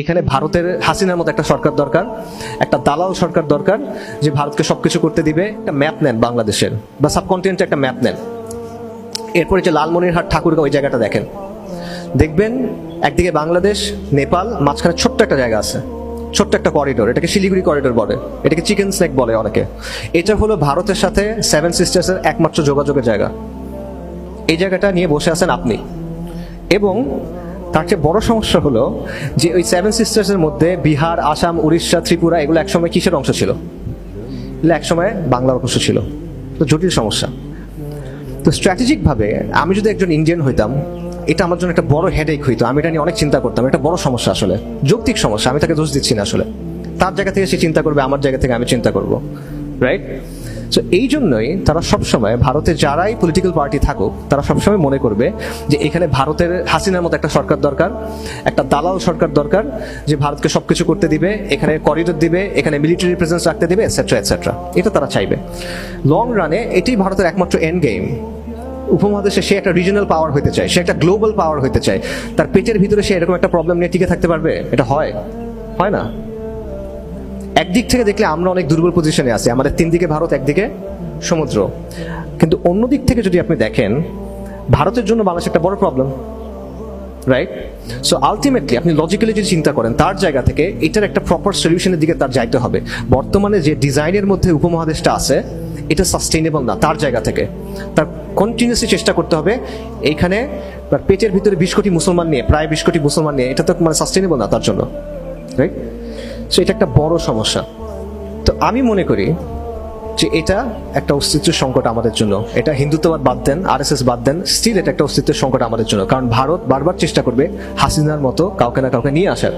এখানে ভারতের হাসিনার মতো একটা সরকার দরকার, একটা দালাল সরকার দরকার যে ভারতকে সবকিছু করতে দিবে। একটা ম্যাপ নেন বাংলাদেশের বা সাবকন্টিনেন্টের, একটা ম্যাপ নেন। এরপরে যে লালমনিরহাট ঠাকুরগাঁও ওই জায়গাটা দেখেন, দেখবেন একদিকে বাংলাদেশ, নেপাল, মাঝখানে ছোট্ট একটা জায়গা আছে, ছোট্ট একটা করিডোর, এটাকে শিলিগুড়ি করিডোর বলে, এটাকে চিকেন স্নেক বলে অনেকে। এটা হলো ভারতের সাথে সেভেন সিস্টার্সের একমাত্র যোগাযোগের জায়গা। এই জায়গাটা নিয়ে বসে আছেন আপনি। এবং তার চেয়ে বড় সমস্যা হলো যে ওই সেভেন সিস্টার্সের মধ্যে বিহার, আসাম, উড়িষ্যা, ত্রিপুরা এগুলো একসময় কিসের অংশ ছিল? এগুলো একসময় বাংলার অংশ ছিল। তো জটিল সমস্যা। তো স্ট্র্যাটেজিকভাবে আমি যদি একজন ইন্ডিয়ান হইতাম, এটা আমার জন্য একটা বড় হেডেক হইতো। আমি এটা নিয়ে অনেক চিন্তা করতাম। এটা বড় সমস্যা, আসলে যৌক্তিক সমস্যা। আমি তাকে দোষ দিচ্ছি না, আসলে তার জায়গা থেকে সে চিন্তা করবে, আমার জায়গা থেকে আমি চিন্তা করব, রাইট? সো এই জন্যই তারা সবসময়, ভারতে যারাই পলিটিক্যাল পার্টি থাকুক, তারা সবসময় মনে করবে যে এখানে ভারতের হাসিনার মতো একটা সরকার দরকার, একটা দালাল সরকার দরকার যে ভারতকে সবকিছু করতে দিবে, এখানে করিডোর দিবে, এখানে মিলিটারি প্রেজেন্স রাখতে দিবে, এটসেট্রা এটসেট্রা। এটা তারা চাইবে। লং রানে এটাই ভারতের একমাত্র এন্ড গেম। উপমহাদেশে সে একটা রিজনাল পাওয়ার হতে চায়, সে একটা গ্লোবাল পাওয়ার হতে চায়। তার পেটের ভিতরে সে এরকম একটা প্রবলেম নিয়ে টিকে থাকতে পারবে? এটা হয় না। একদিক থেকে দেখলে আমরা অনেক দুর্বল পজিশনে আছি, আমাদের তিন দিকে ভারত, একদিকে সমুদ্র। কিন্তু অন্য দিক থেকে যদি আপনি দেখেন, ভারতের জন্য বাংলাদেশ একটা বড় প্রবলেম, রাইট? সো আলটিমেটলি আপনি লজিক্যালি যদি চিন্তা করেন, তার জায়গা থেকে এটার একটা প্রপার সলিউশনের দিকে তার যাইতে হবে। বর্তমানে যে ডিজাইনের মধ্যে উপমহাদেশটা আছে, এটা সাস্টেইনেবল না। তার জায়গা থেকে তার কন্টিনিউসলি চেষ্টা করতে হবে এইখানে তার পেটের ভিতরে 20 কোটি মুসলমান নিয়ে, প্রায় 20 কোটি মুসলমান নিয়ে, এটা তো মানে সাস্টেইনেবল না তার জন্য, রাইট? সো এটা একটা বড় সমস্যা। তো আমি মনে করি যে এটা একটা অস্তিত্বের সংকট আমাদের জন্য। এটা হিন্দুত্ববাদ বাদ দেন, আরএসএস বাদ দেন, স্টিল এটা একটা অস্তিত্বের সংকট আমাদের জন্য। কারণ ভারত বারবার চেষ্টা করবে হাসিনার মতো কাউকে না কাউকে নিয়ে আসার।